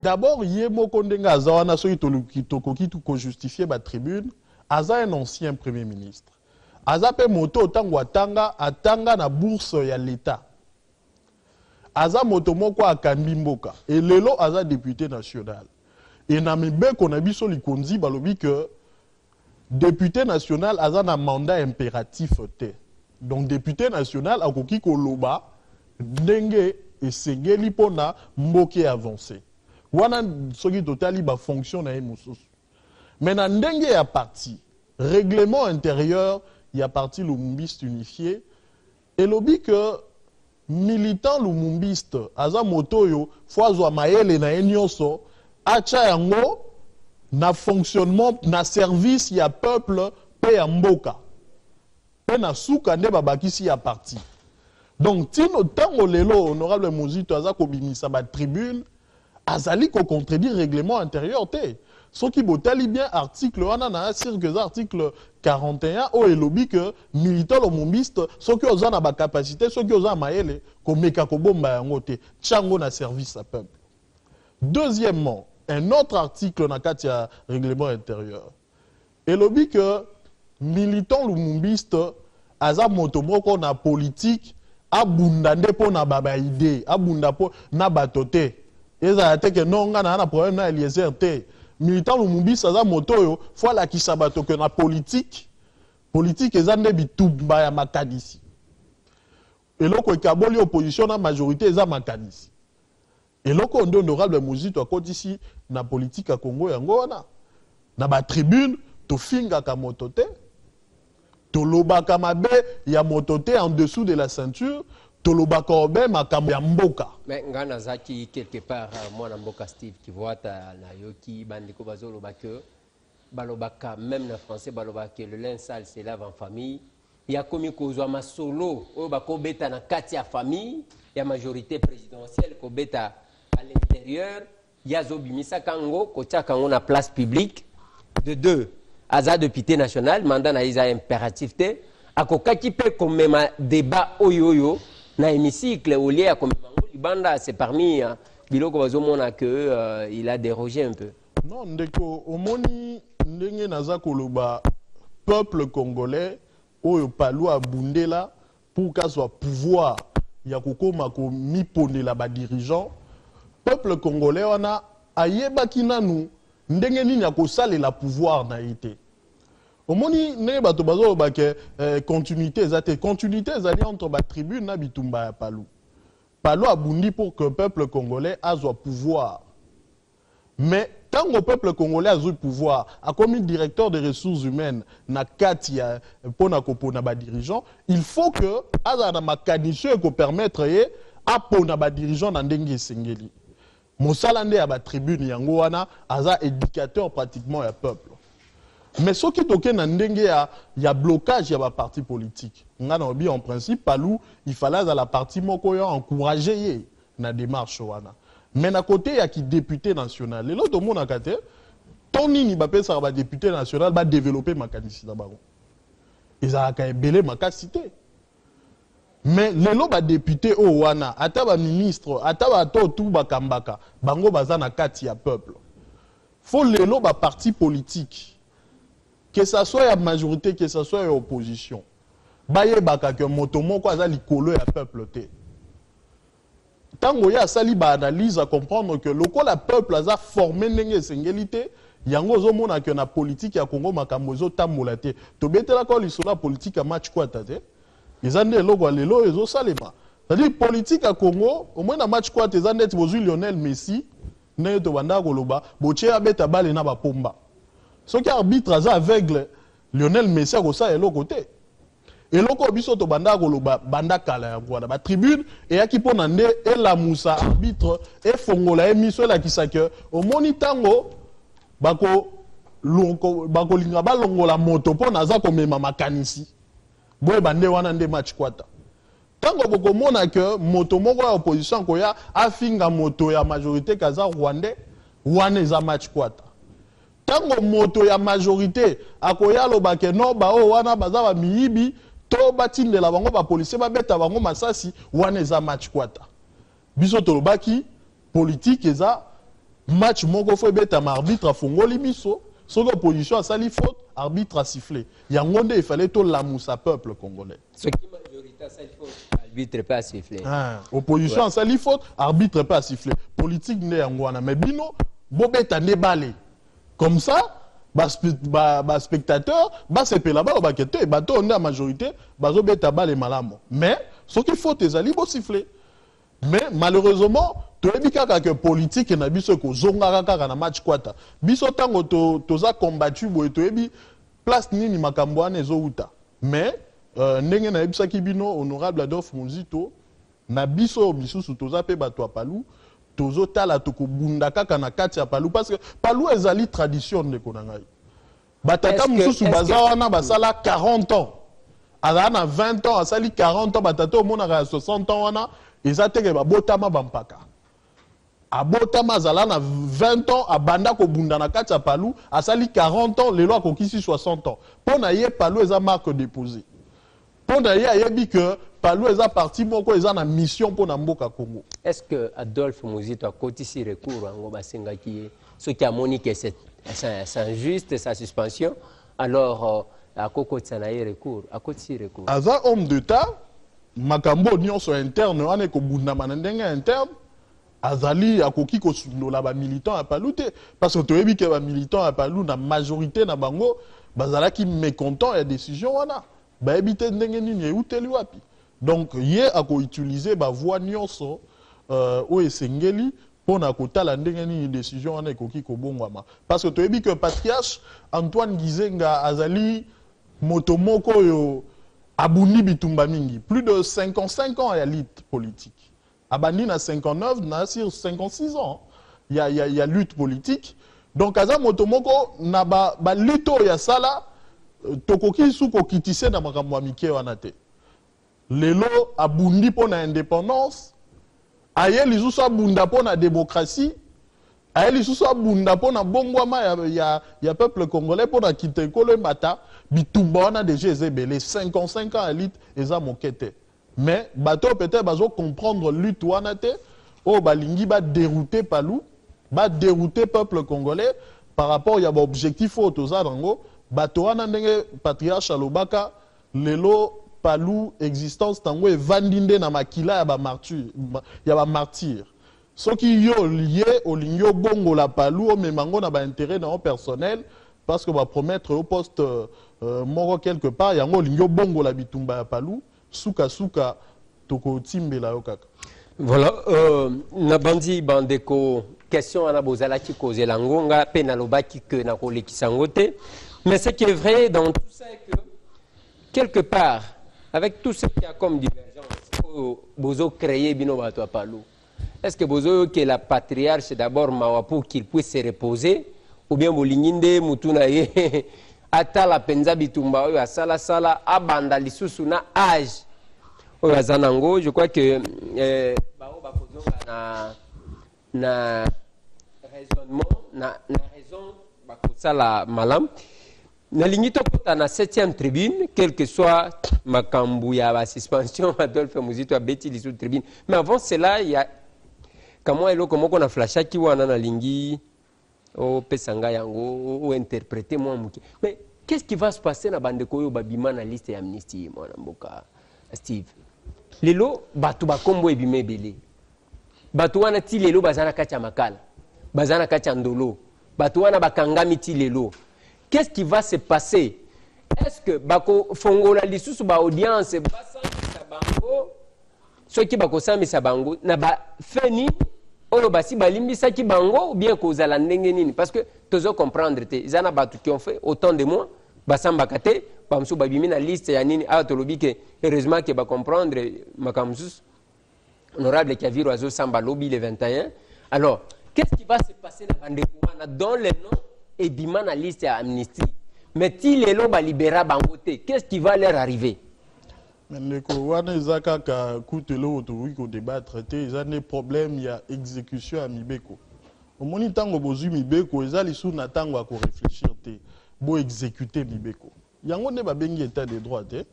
D'abord, Yemo Kondenga Azawana Soki to justifier ma tribune, Aza un ancien premier ministre. Aza pe moto tango atanga na bourse ya l'État. Aza moto moko akambi mboka. Et lelo Aza député national. Et na mebe konabiso likonzi balobi que député national Aza na mandat impératif te. Donc député national akoki koloba ndenge esengeli pona mboke avancé. Wana soki totali ba fonction na mosusu. Mais na ndenge ya parti, règlement intérieur, ya parti lumumbiste unifié, et lobi que militant lumumbiste, aza motoyo, foazwa maele na enyoso, acha yango na fonctionnement, na service ya peuple, pe ya mboka. Pe na souka nde babakisi ya parti. Donc, tino tango lelo, honorable Mozito, aza kobimisa ba tribune, azali ko contredire règlement intérieur te. Ce qui botali bien article wana na cirque article 41 o elobi que militant lumumbiste ce qui oza na ba capacité ce qui oza maele ko meka ko bomba yango te tchango na service à peuple. Deuxièmement, un autre article na katia règlement intérieur elobi que militant lumumbiste aza moto moko na politique abunda nde po na baba idée abunda po na batote. Eza te que non nga na problème na Eliezer te. Militant lumumbiste aza motoyo fois la kisabato que na politique eza nde bitumba ya makanisi. Eloko ekaboli opposition na majorité eza makanisi. Eloko ndo honorable Mozito akotisi na politique ya Congo yango wana. Na ba tribune to finga ka motote. To lobaka mabe ya motote en dessous de la ceinture. Tolobaka obe makambo ya mboka. Mais ngana zaki quelque part moi na mboka Steve qui voit na yoki bandiko bazoloba que balobaka même na français balobaka le linge sale se lave en famille. Il y a komi kozwa masolo o bakobeta na kati ya famille ya majorité présidentielle kobeta à l'intérieur ya zobimisa kango kotia kango na place publique de deux aza député national mandat na isa impératif te akokaki pe komema débat oyoyo na hémicycle au lieu à comme Libanda c'est parmi biloko bazomona que il a dérogé un peu. Non ndeko omoni ndenge naza koloba peuple congolais oyo palu abundela pour qu'à soit pouvoir ya kokoma ko mipondela ba dirigeant peuple congolais wana ayebaki nanu ndenge nini ya kosalela pouvoir na été. Omoni ne bato bazo ba ke continuité ezali entre ba tribune na bitumba ya palu. Palu abundi pour que le peuple congolais a son pouvoir. Mais tant que le peuple congolais a son pouvoir, a comme directeur des ressources humaines na katia pona kopona ba dirigeant, il faut que azana makanisio ko permettre a pona ba dirigeant na ndenge sengeli. Mosalande ya ba tribune yango wana aza éducateur pratiquement ya peuple. Mais ce qui est na ndenge ya blocage ya ba parti politique. Ngana obi en principe palou il fallait à la partie moko yo encourager na démarche wana. Mais na côté ya ki député national. Les autres monde akate toni ni ba pesa ba député national ba développer makanisi na bango. Ils a ka ebele makasité. Mais lelo ba député o wana ata ba ministre ata ba to tout ba kambaka bango baza na kati ya peuple. Faut lelo ba parti politique. Que ça soit la majorité, que ça soit l'opposition. Baye baka que moto moko aza likolo ya peuple te. Tango ya sali ba analyse à comprendre que loko la peuple aza formé ndenge sengelité, yango zo mona que na politique ya Congo makambo zo tambola te. To betela ko lisola politique ya match kwata te. Ezande loko lelo ezo salema. C'est-à-dire politique à Congo, au moins na match kwata ezande ti bozu Lionel Messi, ne to banda koloba, boche abeta bale na ba pomba. Ce qui arbitre aza aveugle Lionel Messi a kosa elo côté. Et loko biso to banda koloba banda kala ya kwa ba tribune et ya kipona nde et la Moussa arbitre et fongola emiso la kisaka au monitango bako linga balongola moto pona za ko mema makanisi. Boye bande wana nde match kwata. Tango boko mona que moto moko ya opposition ko ya afinga moto ya majorité kaza rwandais wana za match kwata. Tango moto ya majorité akoya lobake no ba o wana baza ba miyibi to batindela bango ba policier ba beta bango masasi wana za match kwata. Biso to lobaki politique eza match moko fo beta ma arbitre a fongoli biso so que opposition a sali faute arbitre a sifflé yango nde il fallait to lamousa peuple congolais ce qui majorité a sali faute arbitre pas sifflé opposition a sali faute arbitre pas sifflé politique nde yango wana mais bino bobeta nde balé comme ça ba spectateur ba sepela ba bakete bato on a majorité bazo beta balé malamo mais ce qu'il faut ezali bo siffler mais malheureusement toyebi kaka que politique na biso ko zonga kaka na match kwata biso tango toza combattu boye toyebi place nini makambo wana ezouta mais ndenge na yebisaki bino honorable Adolphe Muzito na biso bisusu toza pe bato apalu tozo tala tokobunda kaka na kati ya palu parce que palu ezali tradition de konangai batata mususu baza wana basala 40 ans ala na 20 ans asali 40 ans batata omonaka 60 ans wana ezateke babotama bampaka abotama azala na 20 ans abanda kobunda na kati ya palu asali 40 ans lelo akokisi 60 ans pona ye palu eza marque déposée pona ye ayebi que palu eza parti moko eza na mission pona mboka Congo. Est-ce que Adolphe Muzito a cotisi recours ango basengaki ce qui a moni que c'est injuste sa suspension alors à kokotisa na ye recours a cotisi recours aza homme d'état makambo nyonso interne wana ekobundama na ndenge interne azali akoki kosundola ba militant ya palu te parce que toyebi ke ba militant ya palu na majorité na bango bazalaki mécontent ya décision wana bayebi te ndenge nini euteli wapi donc ye akoutiliser ba voix nyonso oyo esengeli mpona kotala ndenge nini décision wana ekoki kobongwama parce que toyebi que patriarche Antoine Gizenga azali moto moko oyo abundi bitumba mingi plus de 55 ans ya lutte politique abandi na 59 na sur 56 ans il y a lutte politique donc aza moto moko na ba lutte ya sala tokoki su kokitise na makambo ya mike wana te lelo abundi pona indépendance aye lisusu abunda pona démocratie aye lisusu abunda pona bongwama ya peuple congolais pona kite ekolo emata bitumba wana déjà ezebele 55 ans elite eza moke te mais bato peut-être bazo comprendre lutte wana te o balingi ba dérouter palu ba dérouter peuple congolais par rapport ya ba objectif auto za rango bato wana ndenge patriarche alobaka lelo palu existence tango evandinde na makila ya ba martyr soki yo lié olingi obongola palu omemango na ba intérêt na personnel parce que va promettre au poste moko quelque part yango olingi obongola bitumba ya palu suka toko timbela yo kaka. Voilà na bandi bandeko question ana bozalaki kozela ngonga pe na lobaki que na kolekisa ngote mais ce qui est vrai dans tout ça est que quelque part avec tout ce qui a comme divergence bozo créer bino bato palu est-ce que bozo que la patriarche d'abord mawa pour qu'il puisse se reposer ou bien bolinginde mutuna ye ata la penza bitumba oyo asala sala abanda lisusu na âge oyo azanango je crois que bao bakozonga na raisonnement na raison bakosala malam nalingi tokota na 7e tribune quel que soit makambu ya ba suspension Adolphe Muzito abeti lisusu tribune mais avant cela il y a comment eloko moko na flashaki wana nalingi o pesanga yango ou interpréter moi muki mais qu'est-ce qui va se passer na bandeko oyo babima na liste ya amnistie mwana mboka Steve lelo batu bakombo ebimebele batu wana ti lelo bazana kati ya makala bazana kati ya ndolo batu wana bakangami ti lelo qu'est-ce qui va se passer est-ce que bako fongola lisusu ba audience basambisa bango soki bakosambisa bango na ba feni oyo basi balimbisaki bango ou bien kozala ndenge nini parce que tozo comprendre te zana batu qui ont fait autant de mois basambaka te bamsu babimi na liste ya nini a tolobi ke heureusement que ba comprendre makamsus honorable Kiaviro azo samba lobby le 21 alors qu'est-ce qui va se passer na bandeko wana dans les noms et bima na liste ya amnistie mais ti lelo ba libéra bango te qu'est-ce qui va leur arriver ndeko wana eza kaka kutelo otoki ko débattre te eza ne problème ya exécution ya mibeko omoni ntango bozwi mibeko eza lisu na ntango ya korefléchir te bo exécuter mibeko yango nde babengi état de droit te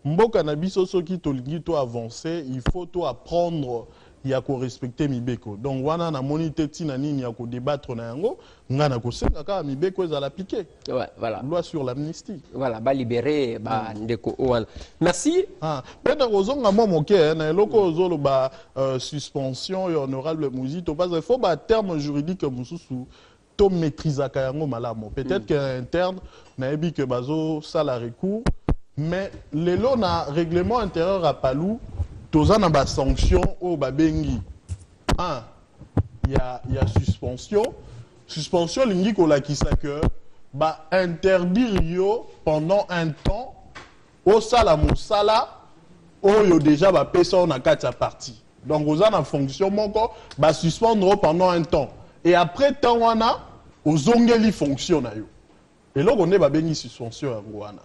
mboka na biso soki tolingi to avancer il faut to apprendre ya ko respecter mibeko. Donc wana na moni te tina nini ya ko débattre na yango ngana ko senga ka mibeko ezala appliquer. Ouais, voilà. Loi sur l'amnistie. Voilà, ba libérer ba ndeko wana. Merci. Ah, pena kozonga mo moke na eloko ozolo ba suspension et honorable Muzito parce qu'il faut ba terme juridique mususu to maîtriser yango malamo. Peut-être qu'un interne na ebi que bazo sala recours mais lelo na règlement intérieur à Palou toza na ba sanction au babengi. Ah, il y a suspension lingi ko la kisa que ba interdire yo pendant un temps au sala mosala oyo déjà ba pesa na kati partie. Donc oza na fonction moko ba suspendre pendant un temps et après temps wana ozongeli fonction na yo. Et là on est ba bengi suspension ya wana.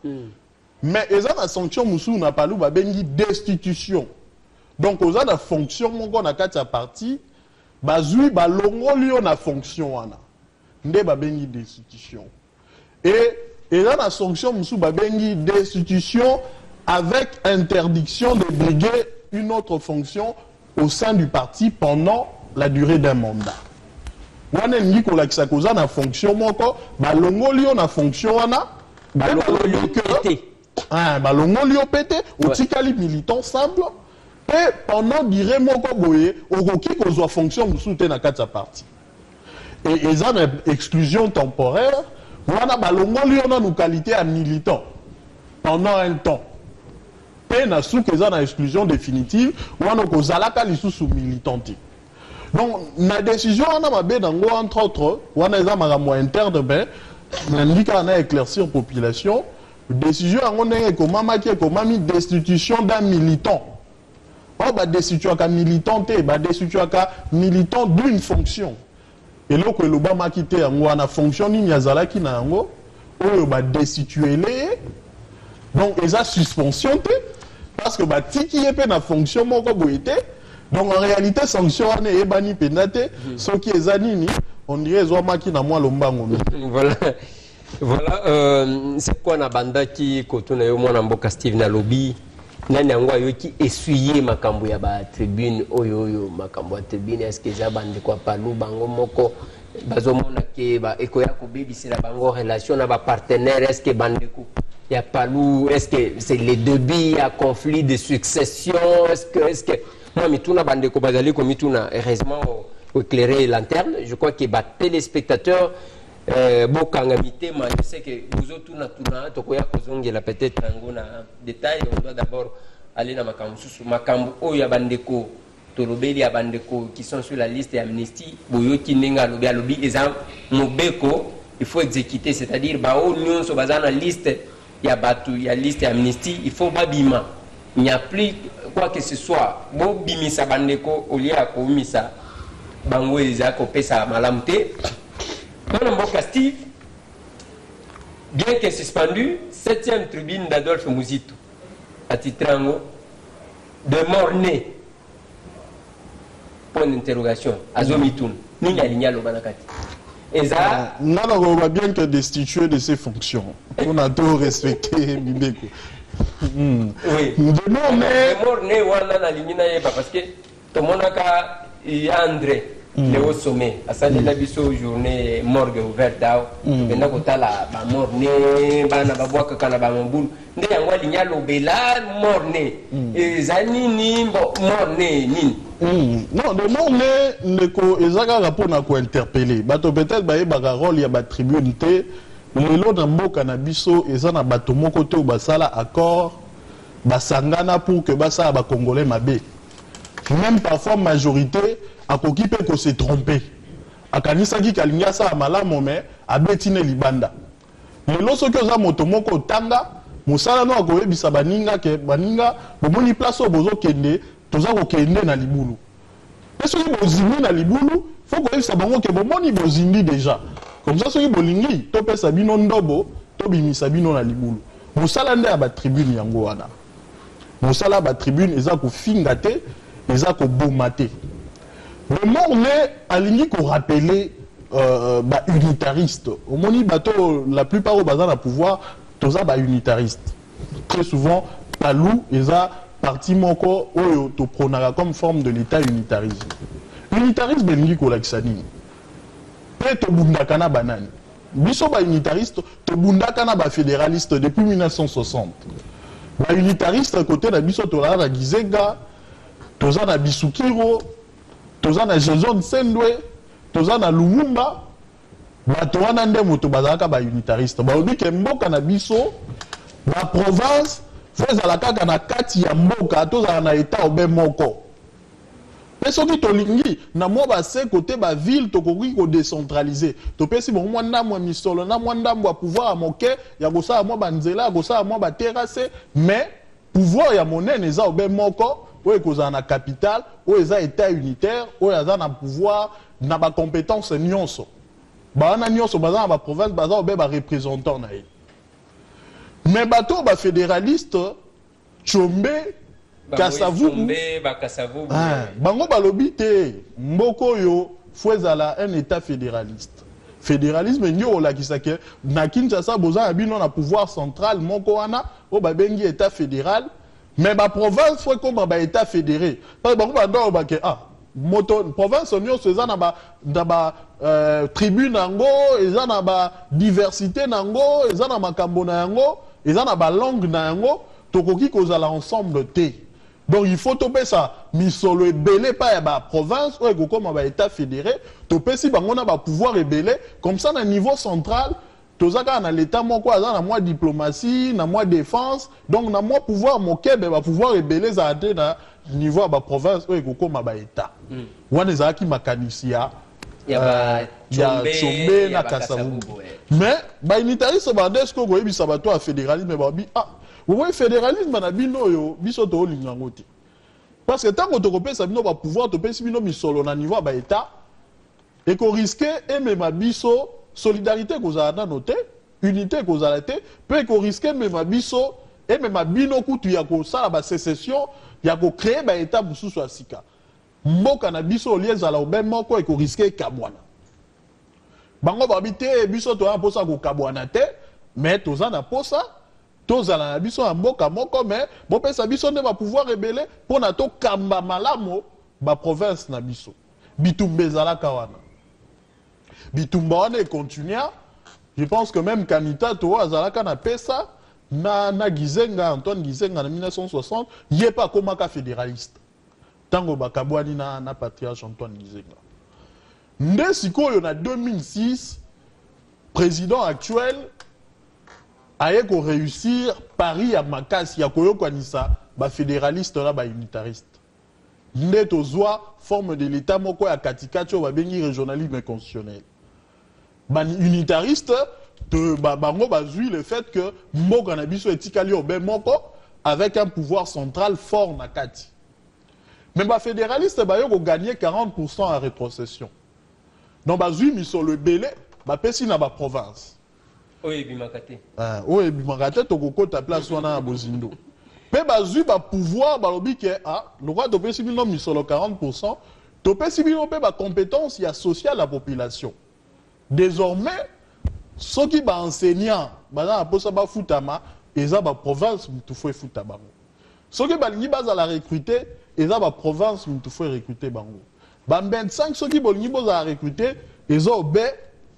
Mais eza na sanction musu na Palou ba bengi destitution. Donc oza na fonction moko na kati partie bazui ba longoli yo na fonction wana. Nde ba bengi destitution. Et là la sanction musu ba bengi destitution avec interdiction de briguer une autre fonction au sein du parti pendant la durée d'un mandat. Wana ngi ko la kisakoza na fonction moko ba longoli yo na fonction wana ba longoli yo pété. Ah ba longoli yo pété otikali militant simple et pendant durée moko boye okoki kozwa fonction musu te na kati parti. Et ils ont une exclusion temporaire. Wana balongoli yo na nous qualité à militant pendant un temps. Et na sous que ça exclusion définitive, wana ko zalaka lisusu militanti. Donc la décision wana mabe dango entre autres, wana eza makambo interne ben ndika na éclaircir population, décision yango ndenge ko mamaki ko mami destitution d'un militant. Oh ba destitution ka militant te, ba destitution ka militant d'une fonction. Et là, que l'Obama quitté yango na fonction ni yazala ki na yango oyo ba destituer les donc eza suspension te parce que ba tiki epé na fonction moko boyete. Donc en réalité sanction ane ebani penate ce qui est nini on dirait zoma ki na moi lombango. Voilà. Voilà c'est quoi na banda ki kotuna yo mwana mboka Steve na lobby nani yango ayoki essuyer makambo ya ba tribune oyo makambo ya tribune est-ce que za bande kwa Palou bango moko bazomona ke ba ekoya ko bebisela bango relation na ba partenaire est-ce que bande ko ya Palou est-ce que c'est les débuts à conflit de succession est-ce que moi mituna bande ko bazali ko mituna heureusement éclairer lanterne je crois que ba téléspectateurs Bokangamité, je sais que vous autres, peut-être un détail, on doit d'abord aller dans Makambu, Oya Bandeko, Torobeli Abandeko, qui sont sur la liste d'amnistie, Boyoki Nenga, Lobi, Mobeko, il faut exécuter, c'est-à-dire, Bao, nous sommes dans la liste, il y a Batu, il y a liste d'amnistie, il faut Babima. Il n'y a plus quoi que ce soit. Bo Bimisa Bandeko, Olia Komisa, Bango Isako Pesa Malamte. Madame Steve, bien que suspendu, 7e tribune d'Adolphe Muzito, à Titrango, de Mornay, point d'interrogation, à Zomitoun, ni la ligne à l'Obanakati. Et ça, on va bien que destituer de ses fonctions. On a tout respecté, Bibeko. Oui. De Mornay, on a la ligne parce que tout le monde a André. Le haut sommet, à ça, il a vu cette journée morgue ouverte. Maintenant, quand la mornée, bana baboaka kana bamboul, ndé yangwa linya lobela mornée. Et zanini mornée nini. Non, de mornée ndeko ezaka rapona ko interpeller. Bato peut-être ba yeba rôle ya ba tribune te. Lelo na mboka na biso ezana bato moko te basala accord basangana pour que basa ba congolais mabe. Même parfois majorité a occupé que s'est trompé. A kanisaki kalinga sa malamu mais a betine libanda. Lelo soki oza moto moko tanga musala no akoyebisa baninga ke baninga bomoni place o bozo kende toza ko kende na libulu. Parce que bozindi na libulu faut koyebisa bango ke bomoni bozindi déjà. Comme ça soki bolingi to pesa bino ndobo to bimisa bino na libulu. Musala nde ba tribune yango wana. Musala ba tribune eza ko finga te eza ko bomate. Le monde aligné qu'on rappelait unitariste. Au moni bateau, la plupart au bazar à pouvoir, tous ça unitariste. Très souvent, Palou, ils a parti moko oyo to pronaka comme forme de l'état unitarisme. Unitarisme belingi kolakisa nini? Pe to bundaka na banani. Biso ba unitariste to bundaka na ba fédéraliste depuis 1960. Ba unitariste côté na biso to la Gizenga, toza na Bisukiro, toza na Jason Sendwe, toza na Lumumba, bato wana nde moto bazalaka ba unitariste. Ba obi ke mboka na biso, ba province fezala kaka na kati ya mboka tozala na état obe moko. Mais soki tolingi na mwa base côté ba ville tokoki ko décentraliser. To pesi bon mwa ndamwa misolo na mwa ndamwa pouvoir a moke ya kosala mwa banzela, kosala mwa ba terrasse, mais pouvoir ya monene eza obe moko, oyo kozala na capitale, oyo eza état unitaire, oyo eza na pouvoir na ba compétence nyonso. Ba na nyonso baza na ba province baza obe ba représentant na ye. Mais bato ba fédéraliste Tshombe Kasavubu bango balobi te mboko yo fwezala un état fédéraliste. Fédéralisme nyo olakisa ke na Kinshasa boza na bino na pouvoir central moko wana o babengi état fédéral, mais ba province fwe comme ba état fédéré. Parce bango bando ba ke moto province nyonso eza na ba tribune nango, eza na ba diversité nango, eza na makambo na yango, eza na ba langue na yango, tokoki kozala ensemble te. Donc il faut topé ça misolo ebele pa ya ba province ou eko comme ba état fédéré, topé si bango na ba pouvoir ebele comme ça na niveau central, tozaka na l'état moko aza na moi diplomatie, na moi défense, donc na moi pouvoir mokebe ba pouvoir ebele za ate na niveau ba province ou eko comme ba état. Wana ezaki makanisia ya Tshombe na Kasavubu. Mais ba unitariste ba desko go ebisa bato a fédéralisme ba bi oui, fédéralisme na bino yo biso to lingango te. Parce que tant que to kopesa bino ba pouvoir to pesi bino misolo na niveau ba état et ko risquer et même biso solidarité kozala na noté, unité kozala te, peut ko risquer même biso et même bino kutu ya ko sala ba sécession, ya ko créer ba état bususu asika. Mboka na biso lieza la obem moko e ko risquer kabwana. Bango babité biso to imposa ko kabwana te, mais toza na posa tozala na biso ya mboka moko, mais bopesa biso nde ba pouvoir rebelle pour na to kamba malamo ba province na biso. Bitumba ezalaka wana. Bitumba wana e continua. Je pense que même Kanita to azalaka na pesa na Gizenga, Antoine Gizenga en 1960, yé pas comme ka fédéraliste. Tango bakabwani na patriarche Antoine Gizenga. Nde sikoyo na 2006 président actuel aye ko réussir Paris à makasi ya koyo kwanisa ba fédéraliste la ba unitariste. Nde tozwa forme de l'état moko ya katikati ba bengi régionalisme constitutionnel. Ba unitariste de bango bazui le fait que mboka na biso etikali obe moko avec un pouvoir central fort na kati. Mais ba fédéraliste ba yo ko gagner 40% en rétrocession. Donc bazui miso le belé ba pesi na ba province. Oui, bimakate. Oui, bimakate to koko ta place wana bozindo. Pe bazui ba pouvoir ba lobi ke le roi to pesi bino misolo 40%, to pesi bino pe ba compétence ya sociale la population. Désormais, ceux qui ba enseignant, ba na posa ba futama, eza ba province mutu fwe futa bango. Ceux qui ba lingi baza la recruter, eza ba province mutu fwe recruter bango. Ba 25 ceux qui ba lingi baza la recruter, eza obe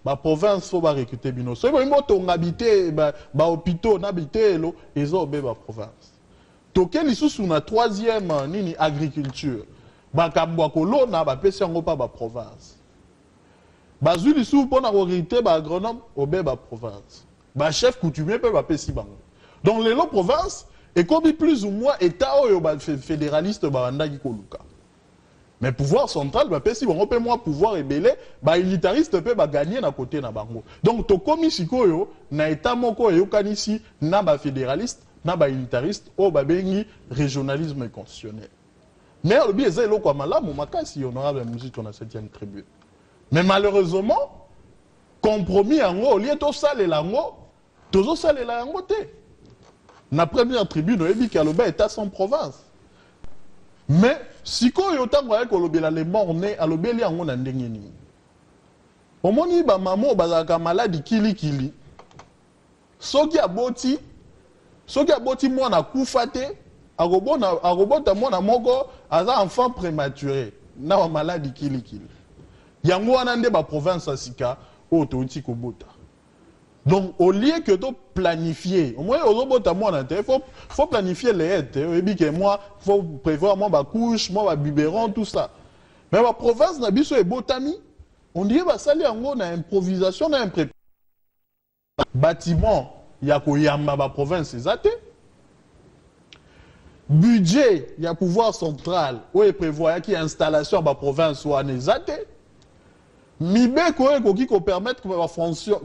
ba province faut ba recruter bino. So bo to ngabité ba hôpitaux n'habité lo ezo obe ba province. Toke lisusu na troisième nini agriculture. Ba kambwa kolona ba pesi yango pa ba province. Ba zu lisusu pona ko recruter ba agronome obe ba province. Ba chef coutumier pe ba pesi bango. Donc les lots province et comme plus ou moins état oyo ba fédéraliste ba ndaki koluka. Mais pouvoir central, bah, si on peut moins pouvoir ébélé, bah, unitariste peut bah, gagner na côté na bango. Donc, to komi sikoyo, na état moko yo kanisi, na ba fédéraliste, na ba unitariste, o ba bengi régionalisme constitutionnel. Mais le biais est là quoi malamu makasi honorable musique on a 7e tribune. Mais malheureusement, compromis en haut, au lieu de saler l'ango, tozo saler l'ango te. Na première tribune, on a dit qu'à l'obé état sans province. Mais si koyo tango ayeko lobela le morne alobeli yango na ndenge nini omoni ba mamo bazaka maladi kili soki aboti mwana kufa te akobota mwana moko aza enfant prématuré na ba maladie kilikili yango wana nde ba province asika o to uti kobota. Donc au lieu que de planifier, au moins au moins faut planifier les aides. Et puis que moi faut prévoir moi ma couche, moi ma biberon, tout ça. Mais la province n'a biso et botami, on dirait bah ça en gros na improvisation, na impré. Bâtiment, il y a ko yamba ba province ezate. Budget, il y a pouvoir central, où est prévoir qu'il y a installation ba province ou anezate. Mibe qui permettre que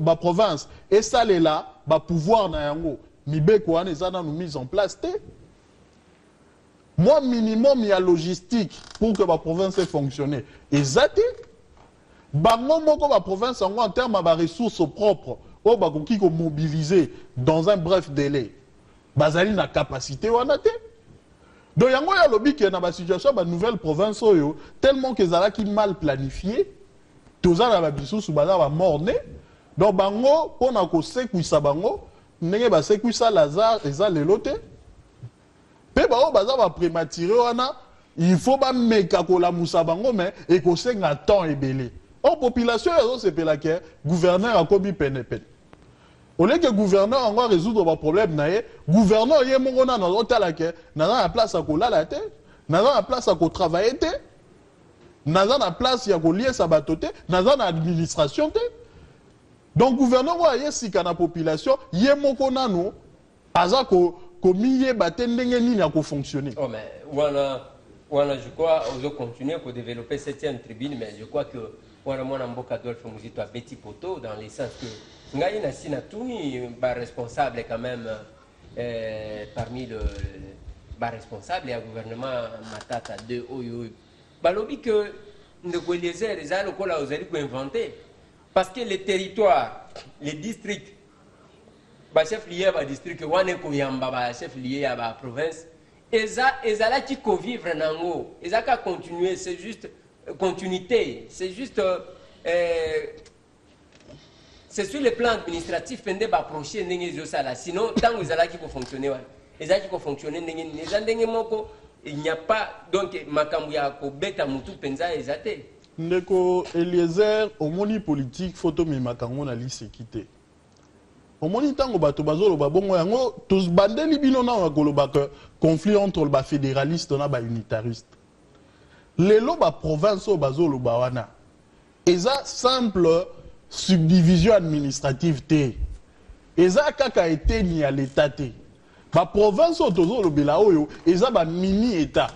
la province et ça là ba pouvoir na yango mibe ko ana za na mise en place té. Moi minimum il y a logistique pour que la province ait fonctionné ezate bango moko ba province en termes de ressources propres o ba ko mobiliser dans un bref délai bazali na capacité wana té. Donc yango ya lobi que na ba situation ba nouvelle province oyo tellement que zala qui mal planifié. Tous les gens qui sont morts. Donc, bango, pour que séquissa bango, n'ayez pas séquissa Lazare et ça les lotés. Pe bango baza va prématuré il faut pas mettre la moussa bango mais et que c'est un temps ébélé. En population, c'est que le gouverneur a commis peine. Au lieu que le gouverneur a résoudre le problème, le gouverneur est mon gars dans l'hôtel n'a la place à coller la tête, n'a la place à travailler. Naza na place ya ko lier sabatote, naza na administration te. Donc gouvernement wa yesi kana population, yé moko nano aza ko miye baté ndenge nini ya ko fonctionner. Oh mais wana je crois on doit continuer pour développer cette tribune mais je crois que wana mwana mboka Adolphe Muzito a Betty Poto dans le sens que ngai na sina tuni ba responsable quand même parmi le ba responsable ya gouvernement Matata 2 oyo balobi que ndeko Eliezer eza lokola ozali ko inventer parce que les territoires les districts ba chef lié ba district wana ko yamba ba chef lié ya ba province ezala qui ko vivre nango ezaka continuer c'est juste continuité c'est juste c'est sur le plan administratif pende ba approcher ndenge zo sala sinon tant ezala qui ko fonctionner wana ezala qui ko fonctionner ndenge moko. Il n'y a pas donc makambu ya ko beta mutu penza ezate. Ndeko Eliezer au moni politique photo mi makango na lisekité. Au moni tango bato bazolo babongo yango tous bandeli bino na koloba que conflit entre le fédéraliste na ba unitariste. Lelo ba province o bazolo bawana. Eza simple subdivision administrative te. Eza kaka été ni à l'état te. La province autour de Belaoyo, ils ont un mini-État.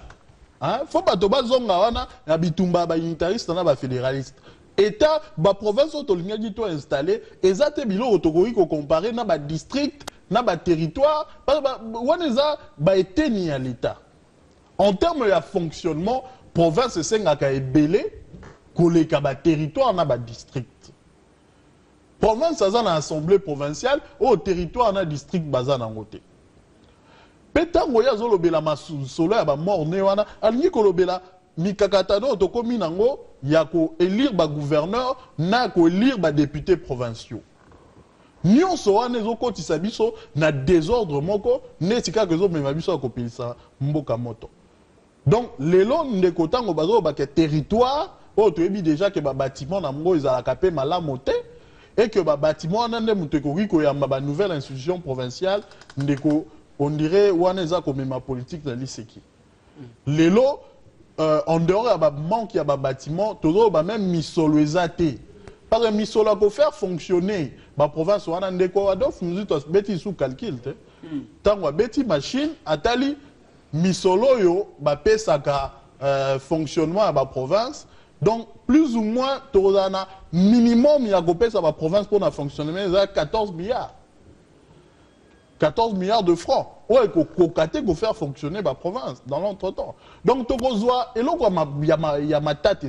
Il faut pas que zonga wana na bitumba ba unitariste na ba fédéraliste. État, la province autour de l'État installé, ils ont te bilo autogori ko comparer na ba district, na ba territoire, wana za ba été ni à l'État. En termes de fonctionnement, province senga ka ebelé koleka ba territoire na ba district. Province ça na assemblée provinciale au territoire na district baza na ngote. Petango ya zolobela masolo ya ba morne wana alingi kolobela mikakatano to komi nango ya ko élire ba gouverneur na ko élire ba député provinciaux. Nyonso wana ezokotisa biso na désordre moko netika kezo mema biso akopelisa mboka moto. Donc lelo ndeko tango bazo ba ke territoire o to yebi déjà que ba bâtiment na ngo ezalaka pe malamu te et que ba bâtiment wana nde mutu ekoki koyamba ba nouvelle institution provinciale ndeko on dirait ouaneza comme ma politique dans l'ISEKI. Lelo en dehors il y a manque il y a bâtiment toujours même misolo ezate. Parce que misolo ko faire fonctionner ma province wana ndeko Adolphe Muzito beti sous calcul te. Tango beti machine atali misolo yo ba pesaka fonctionnement à ma province. Donc plus ou moins tozana minimum il y a ko pesa ma province pour na fonctionnement 14 milliards. 14 milliards de francs. Ouais, qu'on faire fonctionner la province dans l'entretemps. Donc, Tokozwa, et là, il y a ma tête,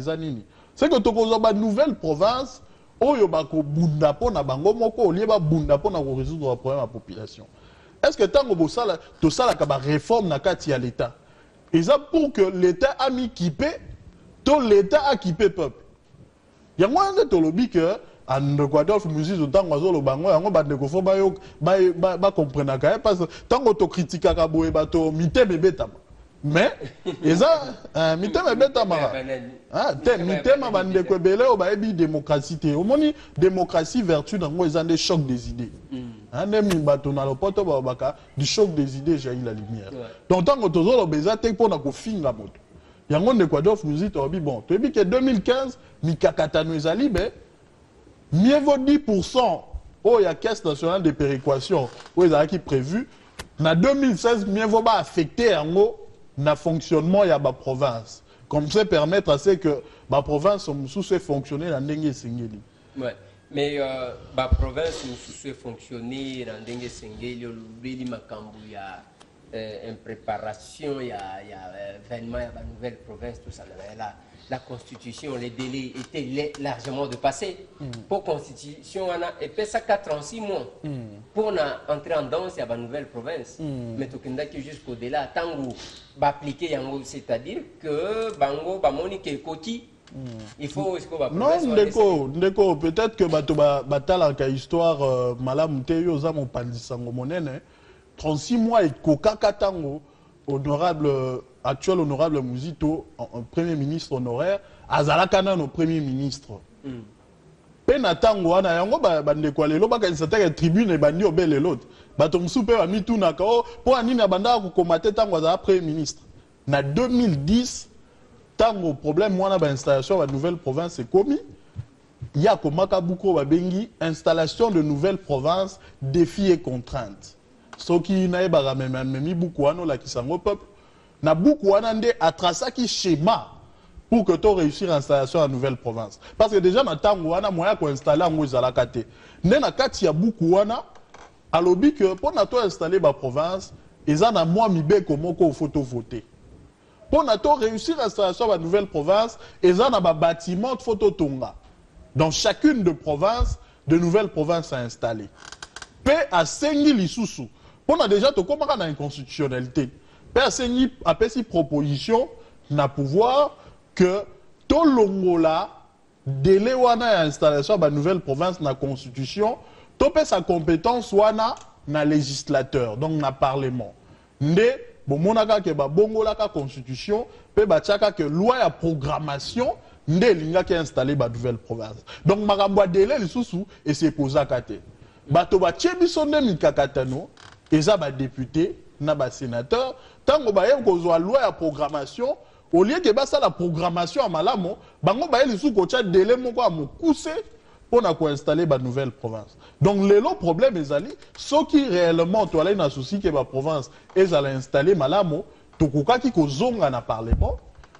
c'est que Tokozwa, une nouvelle province, où il y a bundapo na bango moko, il y a bundapo na résoudre le problème de la population. Est-ce que tant que tout ça, la réforme na kati à l'État, et ça pour que l'État a mis équipé, tout l'État a équipé le peuple. Il y a moins de lobby que en Equateur musique autant oiseau le bango yango bandeko fo ba comprendre ka parce que tant auto critique ka boye bato miteme betama mais eza miteme betama mitema bandeko belé o ba ebi démocratie te omoni démocratie vertu nango eza des chocs des idées même bato na lopoto ba baka du choc des idées jaillit la lumière donc tant auto zo lo beza te pona ko finga moto yango Equateur musique obi bon to ebi que 2015 mikakatano ezali be mieux vaut 10% il y a caisse nationale de péréquation où ils avaient prévu. En 2016, mieux vaut pas affecter en gros le fonctionnement de la province. Comme ça permettre à ce que la province soit fonctionner dans dengue singeli. Ouais. Mais la province soit fonctionner dans dengue singeli, le beli makambu ya en préparation, il y a événement, il y a la nouvelle province, tout ça là. La constitution, les délais étaient largement dépassés. Pour la constitution, on a fait ça 4 ans, 6 mois. Pour entrer en danse, il y a la nouvelle province. Mais tout le jusqu'au-delà, tant que appliquer, c'est-à-dire que Bango, Bamonique et Koti, il faut non, ndeko, peut-être que batalaka histoire malam teyo za mon pandisango monene 36 mois et koka katango honorable actuel honorable Muzito, premier ministre honoraire, Azalakana no premier ministre. Penatango wana yango bandeko lelo bakanisata tribune e bandi obele l'autre. Batomsu pe ba mituna ka po anini abanda ko komate tango azala premier ministre. Na 2010 tango problème wana ba installation ba nouvelle province est commis. Il y a komaka buko ba bengi installation de nouvelle province défis et contraintes. Soki na ebara memi buko wana la kisango peuple na beaucoup anande a tracé qui schéma pour que tu réussir l'installation à la nouvelle province. Parce que déjà na tango wana moyen ko installer en Zalakate. Ne na kati ya beaucoup wana a lobby que pour na to installer ba province, ils en a moi mibe comment ko photo voter. Pour na to réussir l'installation à la nouvelle province, ils en a ba bâtiment de photo tonga. Dans chacune de provinces, de nouvelles provinces à installer. Pe a sengi lisusu. Pour na déjà to comment na inconstitutionnalité. Personne a fait une proposition na pouvoir que tout l'ongola délai wana installation de la nouvelle province na constitution tout sa compétence wana na législateur donc na parlement nde bomonaka ke ba bongola ka constitution pe ba tchaka que loi ya programmation nde linga ki installer ba nouvelle province donc makambo délai lisusu et c'est posaka te bato ba tchebiso nde mikakatano eza ba député na ba sénateur tango ba yem kozwa loi ya programmation au lieu que ba ça la programmation à malamo bango ba yeli sou ko tcha délai moko a mokuse pour na ko installer ba nouvelle province donc le problème ezali ceux qui réellement to ala na souci que ba province ezala installer malamo to kokaki ko zonga na parlement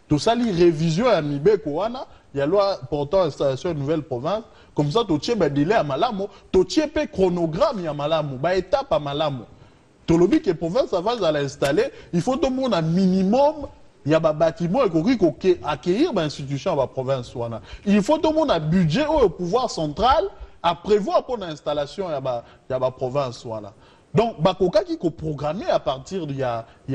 to sali révision ya mibeko wana ya loi portant installation de nouvelle province comme ça to tche ba délai à malamo to tche pe chronogramme ya malamo ba étape à malamo. Tolobi que province avant à l'installer, il faut tout le monde un minimum, il y a un bâtiment et accueillir l'institution à la province. Il faut tout le monde un budget au pouvoir central à prévoir pour l'installation à la province. Donc, bakoka qui est programmé à partir de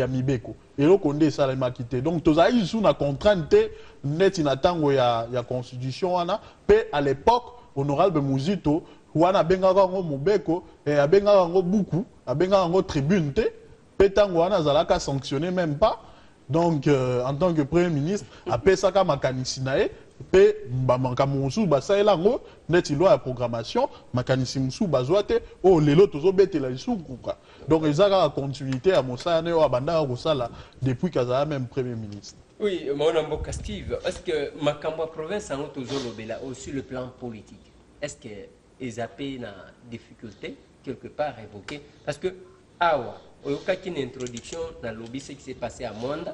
Mibeko. Et là, on est ça les quitté. Donc, tous les sous la contrainte net inatango ya constitution à l'époque honorable Muzito wana bengaka ngo mobeko et abengaka ngo buku abengaka ngo tribune te petango wana zalaka sanctionné même pas donc en tant que premier ministre apesaka makanisi nae pe mbamaka musu basaela ngo neti loi ya programmation makanisi musu bazwate o lelo tozo betela lisukuka donc ezaka continuité à mosala ne o abandaka kosala depuis kazala même premier ministre. Oui, mon nom est Steve. Est-ce que makambo province en tozo lobela sur le plan politique est-ce que ils appellent une difficulté quelque part évoquée parce que awa au cas qu'une introduction dans le lobby ce qui s'est passé à Mwanda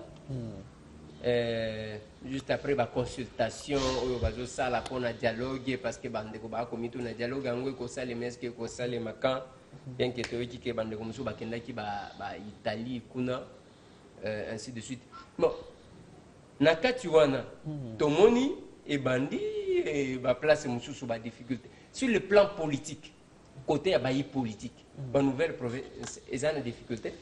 juste après la consultation au bazo sala pour un dialogue parce que bandeko ba komito na dialogue ngo ko sale meske ko sale makan bien que théorie que bandeko musu bakenda ki ba Italie kuna ainsi de suite bon na kati wana tomoni et bandi et ba place musu sous ba difficulté sur le plan politique, côté abayi politique, la nouvelle province, ils ont des difficultés.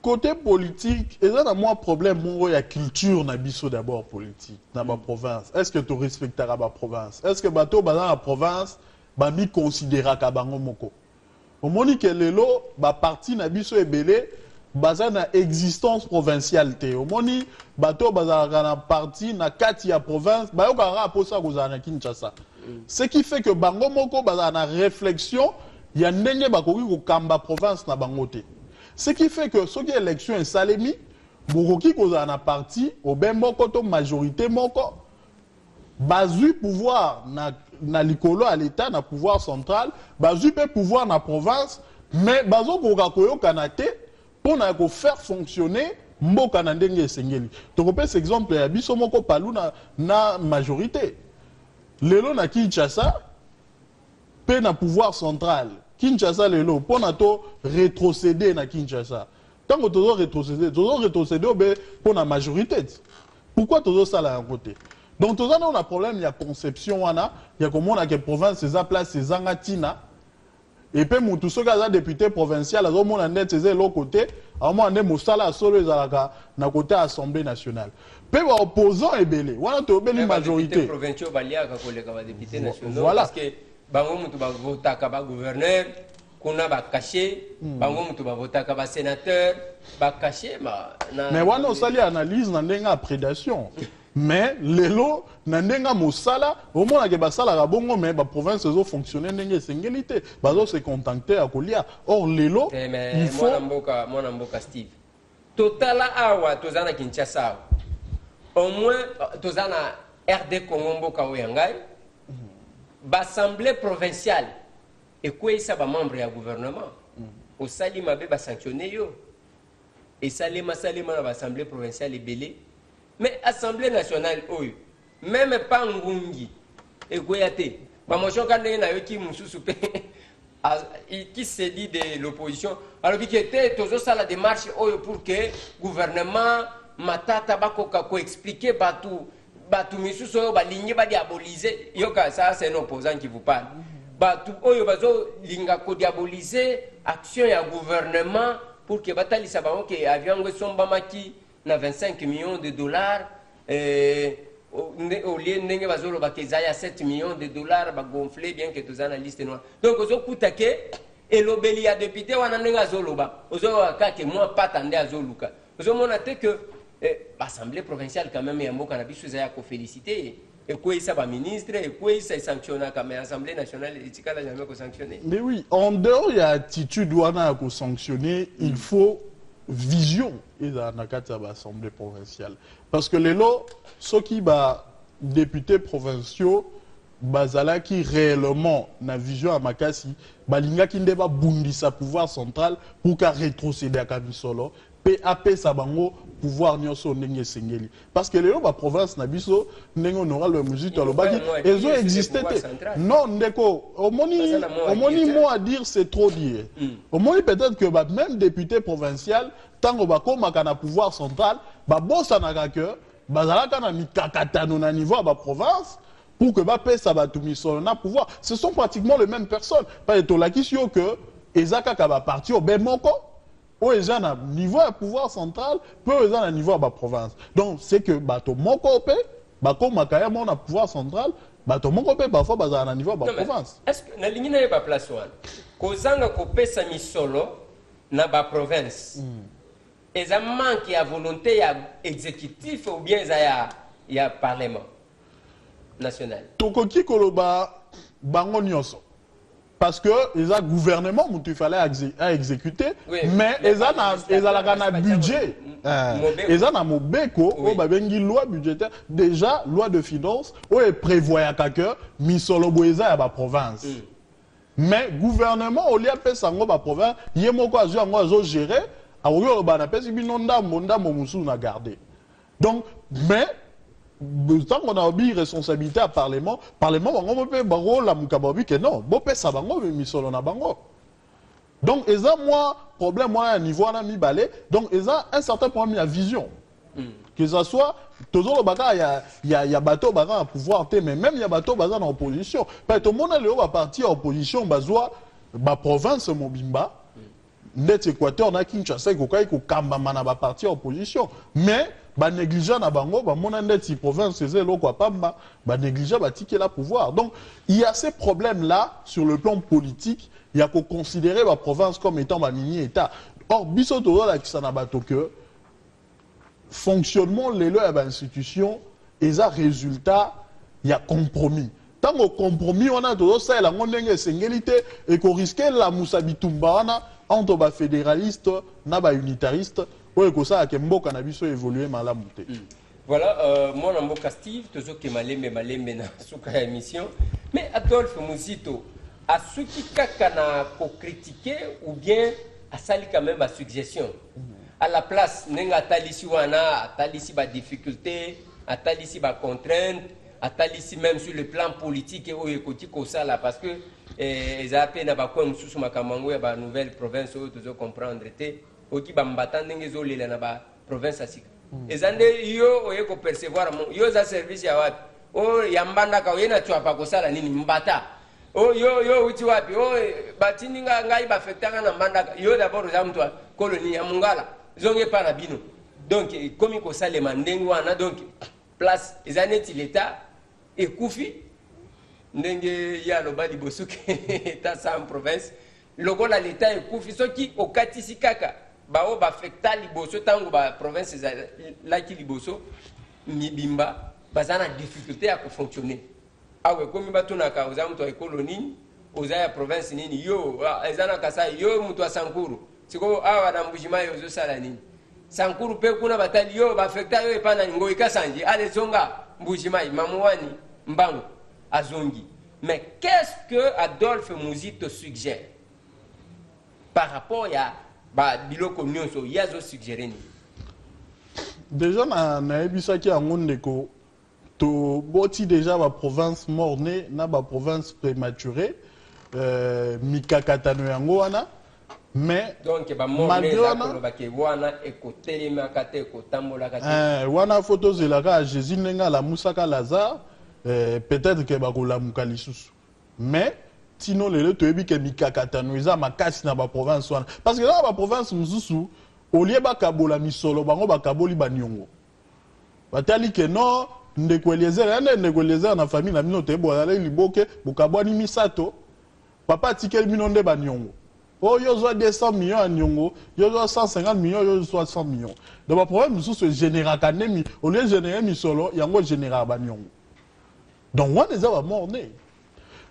côté politique, il y a un problème, il y a culture na biso d'abord politique, dans ma province. Est-ce que tu respecteras ma province? Est-ce que bateau dans la province, bah mi considéra kabango moko? Au moment que lelo, bah parti na biso ebele, baza na existence provinciale te. Au moment bateau baza na parti na kati ya province, bah yo kara posa kozana na Kinshasa. Ce qui fait que bango moko baza na réflexion, ya ndenge bakoki ko kamba province na bango te. Ce qui fait que ce qui est élection est salemi, Bokoki koza na parti, au ben moko to majorité moko, bazu pouvoir na likolo à l'état, na pouvoir central, bazu pe pouvoir na province, mais bazo koka koyo kanate pour na ko faire fonctionner mboka na ndenge esengeli. Donc pe cet exemple ya biso moko palu na majorité. Lelo na Kinshasa pe na pouvoir central. Kinshasa lelo pour na to rétrocéder na Kinshasa. Tant que tu rétrocéder pour la majorité. Pourquoi tu ça là à côté? Donc tu as un problème, il y a conception il y a comment on a que province ces place ces angatina et puis tout ce qui député provincial à mon net c'est l'autre côté à moi on est mosala solo ezalaka na côté assemblée nationale. Peu opposant et belé. Voilà tu obéis majorité. Provinciaux balia ka koleka ba député nationaux voilà. Parce que bango mutu ba vota ka ba gouverneur kuna ba caché bango mutu ba vota ka ba sénateur ba caché mais wana osali analyse na ndenga prédation mais lelo na ndenga mosala au moins que basala ka bongo mais ba province zo fonctionner ndenge singélité bazo se contenter à kolia or lelo il faut mwana mboka Steve totala awa tozana Kinshasa au moins tozana RD Congo mboka oyangai l'Assemblée provinciale et quoi ça va membre du gouvernement au sali mabe ba sanctionner yo et salima na l'Assemblée provinciale est belé mais Assemblée nationale oyo même pas ngungi et quoi yate ba motion quand na yo ki mususu pe qui se dit de l'opposition alors qui était toujours ça la démarche oyo pour que gouvernement matata bakoka ko expliquer batou batu misusu oyo balingi ba diaboliser yoka ça c'est un opposant qui vous parle batu oyo bazo linga ko diaboliser action ya gouvernement pour que batalisa bango que avion ngo sombamaki na 25 millions de dollars au lieu ndenge bazo loba que ya 7 millions de dollars ba gonfler bien que tous analystes noirs donc ozo kutake elobeli ya député wana ndenge azoloba ozo akake moi pas tande azoluka ozo mona te que l'Assemblée provinciale quand même ya mboka na biso za ko féliciter et quoi ça va ministre et quoi ça sanctionner comme l'Assemblée nationale et tikala jamais ko sanctionner. Mais oui, en dehors il y a attitude wana ko sanctionner, il faut vision et dans la carte de l'Assemblée provinciale parce que les lots ceux qui ba députés provinciaux bazala qui réellement na vision à makasi balinga ki ndeba bundisa pouvoir central pour ka rétrocéder à Kamisolo PAP Sabango pouvoir nyoso ndenge sengeli parce que les ba province na biso ndenge on aura le musique à l'obaki ils ont existé non ndeko au moni mot à dire c'est trop dire au moni peut-être que même député provincial tango ba koma kana pouvoir central ba bossa na ka bazala kana mikakatano na niveau ba province pour que bape sabatumi solna pouvoir ce sont pratiquement les mêmes personnes pas etolaki sio que ezaka ka ba parti au bemoko au ezana niveau à pouvoir central peu ezana niveau à ba province donc c'est que bato moko pe bako makaya mona pouvoir central bato moko pe parfois bazana na niveau à ba province est-ce que na lingi na ba place wana kozanga ko pesa misolo na ba province eza manque ya volonté ya exécutif ou bien eza ya parlement national tokoki koloba bango nyonso parce que les gouvernement il fallait exécuter oui, mais ils ont un budget ils ont un mobeko oui. Babengi loi budgétaire déjà loi de finances où il prévoit que misolo boeza ya ba province mais gouvernement au lieu de sango ba province yemoko azo gérer a oyo ba na pesi binonda monda momusu na garder donc mais tant qu'on a oublié responsabilité à parlement bango pe bango la mukababi que non bo pe sa bango misolo na bango donc eza moi problème moi à niveau na mi balé donc eza un certain problème à vision que ça soit toujours baka il y a bateau baka à pouvoir té mais même il y a bateau baza en opposition parce que tout le monde le va partir en opposition bazwa ba province mobimba net Équateur na Kinshasa ko kai ko kambama na ba parti opposition mais ba négligeant na bango ba mona net si province c'est loko pamba ba négligeant ba tiké la pouvoir. Donc il y a ces problèmes là sur le plan politique, il y a qu'on considérer la province comme étant ba mini état. Or biso to la kisana bato que fonctionnement les lois de l'institution et ça résultat il y a compromis. Tant au compromis on a tout ça la ngondenge singélité et qu'on risquait la musabitumba entre ba fédéraliste na ba unitariste ou que ça a mboka na biso évoluer malamu te. Voilà moi na mboka Steve toujours que malembe na suka ya émission mais Adolphe Muzito a ceux qui kaka na ko critiquer ou bien a sali quand même ma suggestion. À la place nenga talisi wana talisi ba difficulté talisi ba contrainte talisi même sur le plan politique et ekoti ko sala parce que ezape na ba ko mususu makamango ya ba nouvelle province o toujours comprendre te oki ba mbata ndenge zo lela na ba province asika ezande yo oyeko percevoir yo za service ya wapi o yambanda ka yena tu apa ko sala nini mbata oh yo uti wapi oh batini ngai ba fetanga na mbanda yo d'abord za mtu colonie ya mungala zonge pa na bino donc comme ko sale mandengo wana donc place ezaneti l'état ekufi ndenge ya lobali bosuke ta sans province lokola l'état ekufi soki okatisi kaka bao ba fekta liboso tango ba province la ki liboso mibimba bazana difficulté à fonctionner. Ah ouais, comme batuna ka oza mtu colonie oza ya province nini yo ezana kasa yo mtu Sankuru siko awa na mbujima yo zo sala nini Sankuru pe kuna batali yo ba affecta yo epana ngoi kasanje ale zonga mbujima mamwani mbango azongi. Mais qu'est-ce que Adolphe Muzito suggère par rapport à ba biloko nyonso yazo suggérer ni déjà na ebisaki yango ndeko to boti déjà la province mornée na ba province prématurée mikakatano yango wana mais donc ba mornée ba ke wana ekotelema kate kotambola kate wana photo zelaka Jésus nenga la musaka Lazare peut-être que ba kolamuka lisusu mais tino lelo toyebi ke mikakatano eza makasi na ba province wana parce que là ba province mususu olie ba kabola misolo bango ba kaboli baniongo batali ke non ndeko Eliezer na famille na bino te boala liboke bokabwani misato papa tikeli bino nde baniongo oh yo zo 200 millions à nyongo yo zo 150 millions yo zo 100 millions donc ba problème mususu général kanemi au lieu générer misolo yango général baniongo donc on les a morné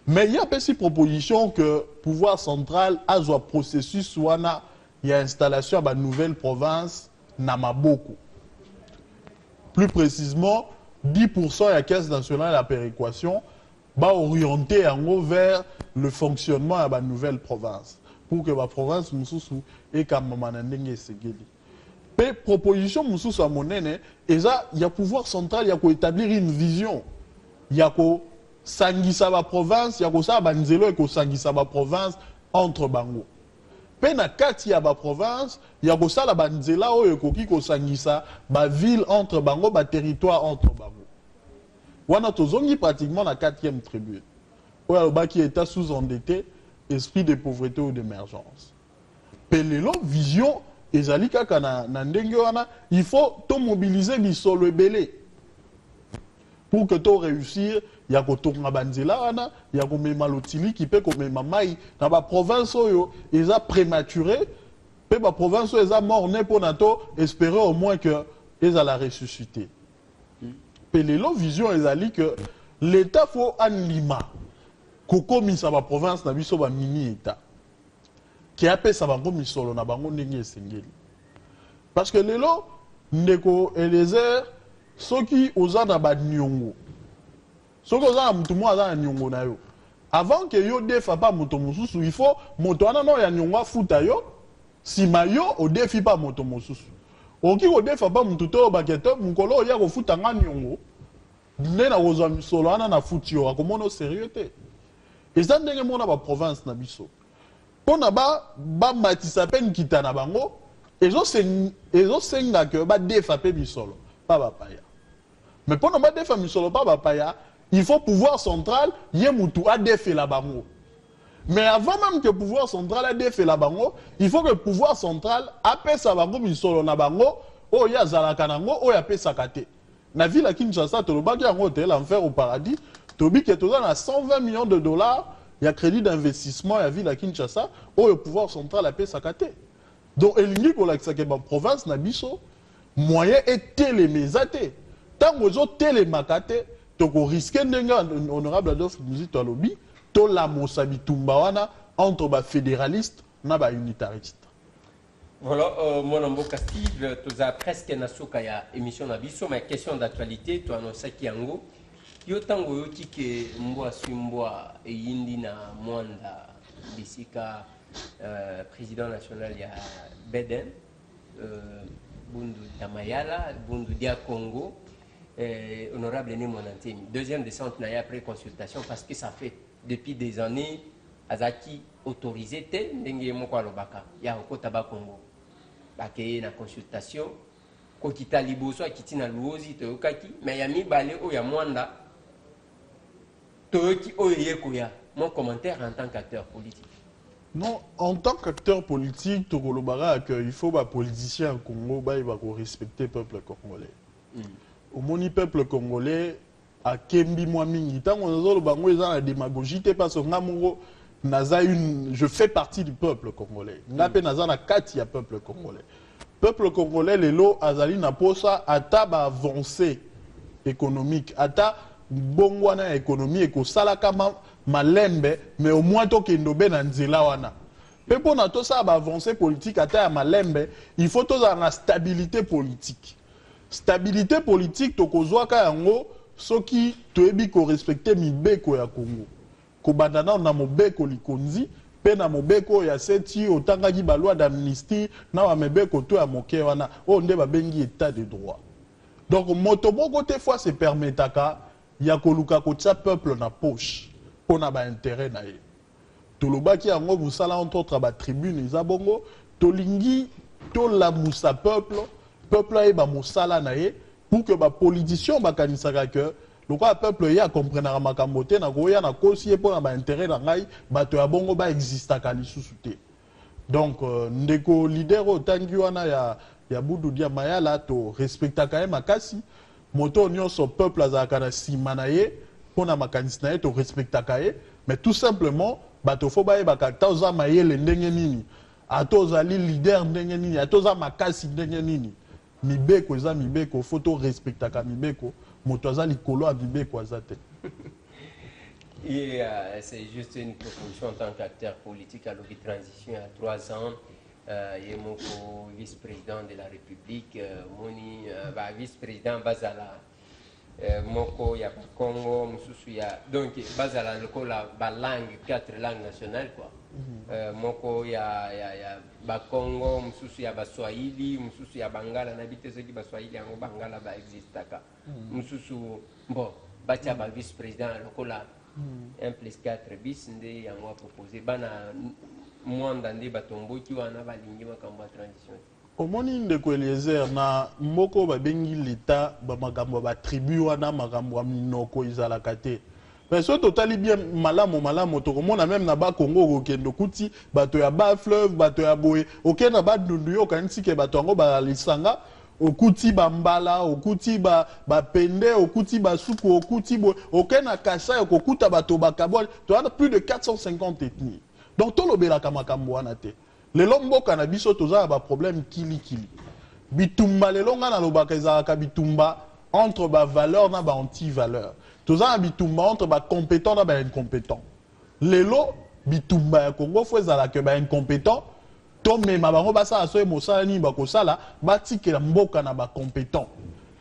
mais il y a pas si proposition que pouvoir central a un processus wana il y a installation à nouvelle province na maboko plus précisément 10% de la caisse nationale à péréquation va orienter en gros vers le fonctionnement de la nouvelle province pour que la province mususu et comme manandenge segeli. Mais proposition mususu à monene et ça il y a pouvoir central il y a qu'à établir une vision il y a qu'à sangisa la province il y a qu'à ça banzelo et qu'à sangisa la province entre bango. Pe na kati ya ba province ya kosala banzela oyo ekoki kosangisa ba ville entre bango ba territoire entre bango wana tozongi pratiquement la 4e tribu oyo alobaki état sous-endetté esprit de pauvreté ou d'émergence pe lelo vision ezali kaka na ndenge wana il faut to mobiliser bisolo ebele pour que to réussir ya kotonga banzela wana ya komema lotili ki pe komema mai na ba province oyo eza prématuré pe ba province oyo eza morne pour nato espérer au moins que eza la ressusciter pe lelo vision ezali que l'état faut anlima kokomisa ba province na biso ba mini état ki apesa bango misolo na bango ndenge esengeli parce que lelo ndeko Eliezer soki oza na ba nyongo soki oza na mutu moko aza na nyongo na yo avant que yo defa pa moto mosusu il faut moto wana no ya nyongo afuta yo sima yo odefi pa moto mosusu oki kodefa pa mutu to bakete mukolo oya kofuta nga nyongo nde na kozwa misolo wana na futi yo akomona o sérieux te eza ndenge mona ba province na biso mpona bamatisa mpe nkita na bango ezosenga ke badefa mpe misolo pa bapaya mais mpona badefa misolo pa bapaya il faut pouvoir central ye mutu adefela bango Mais avant même que le pouvoir central ait défait la bango, il faut que le pouvoir central appelle sa bango, misolo na bango, oh ya zalakanango, oh ya pe sakate. Na ville à Kinshasa, tu le en hôtel, l'enfer au paradis, tu dis que tu as 120 millions de dollars, il y a crédit d'investissement à la ville à Kinshasa, oh le pouvoir central appelle sakate. Donc, il y a une province, nabiso, moyen est télémésaté. Tant que vous avez télémakate, tu risques honorable Adolphe Muzito Alobi, to la Mosabi Tumbawana entre les fédéralistes et les unitaristes. Voilà, mon nom est Steve, tu as presque une émission nabiso, mais question d'actualité, tu as annoncé qu'il y a un go. Yo tango yo tike mboa sumboa e yindi na mwanda bisika président national ya Beden Bundu Damayala, Bundu Dia Congo, honorable Né Monantemi. Deuxième descente n'a après consultation parce que ça fait depuis des années Azaki autorisé te ndenge moko alobaka ya okotaba Congo. Bakeye na consultation ko kita liboso akiti na luozi to yokaki mais ya mibale o ya mwanda toyoki o yekoya. Mon commentaire en tant qu'acteur politique. Non, en tant qu'acteur politique, il faut que les politiciens au Congo respecter le peuple congolais. Au moni peuple congolais, à Kembi Mouamingi, tant qu'on a la démagogie, parce que je fais partie du peuple congolais. Le peuple congolais. Peuple congolais, les lots, Azali Naposa, ata avancée économique, ata bongwana économie et salaka malembe mais au moins to kendobe na nzela wana pe pona to ça ba avancer politique ata ya malembe il faut to za na stabilité politique to kozwa ka yango soki toyebi ko respecter mibeko ya Congo ko bandana na mobeko likonzi pe na mobeko ya seti otangaki ba loi d'amnistie na wa mebeko to ya moke wana o nde ba bengi état de droit. Donc moto moko te fois se permetaka ya koluka ko tsa peuple na poche pour na ba intérêt na ye. Tolobaki yango busala entre autres ba tribune za bongo tolingi to la musa peuple e ba musala na ye pour que ba politicien ba kanisaka que le peuple ya comprendre makambo te na ko ya na kosi pour na ba intérêt na ngai bato ya bongo ba exista ka lisusu te. Donc ndeko leader otangi wana ya Bundu Dia Mayala to respecta quand même makasi moto nyonso peuple azaka na sima na ye pona makanisi na ye to respecta kaye mais tout simplement bato fo ba yebaka toza mayele ndenge nini atozali leader ndenge nini atoza makasi ndenge nini mibeko eza mibeko photo respecta ka mibeko moto azali kolo a mibeko azate. Et c'est juste une proposition en tant qu'acteur politique à l'objet transition à 3 ans. Il y a mon vice-président de la République, moni vice-président Bazala, moko ya Congo, mususu ya donc Bazala la langue 4 langues nationales quoi. Moko ya Congo, mususu ya Baswahili, mususu ya Bangala nabite ceux qui Baswahili yango Bangala ba existaka. Mususu bon batia ba vice-président lokola 1+4 bis nde yango proposé bana mwanda nde batomboki wana balingi makambo ya transition. Omoni ndeko Eliezer na moko babengi l'état ba makambo ba tribu wana makambo ya minoko izalaka te. Mais so totali bien malamu to komona même na ba Congo kokendo kuti bato ya ba fleuve bato ya boye okena ba ndundu yo kanisi ke bato yango ba lisanga okuti bambala okuti ba pende okuti basuku okuti bo okena kasa okokuta bato bakabwa to ana plus de 450 ethnies. Donc tout le belaka makambo wana te. Lelo mboka na biso toza ba problème kili. Bitumba lelo nga na lobaka ezalaka bitumba entre ba valeur na ba anti-valeur. Toza bitumba entre ba compétent na ba incompétent. Lelo bitumba ya Congo fo ezalaka ba incompétent to mema bango basa aso mosala ni ba kosala batikela mboka na ba compétent.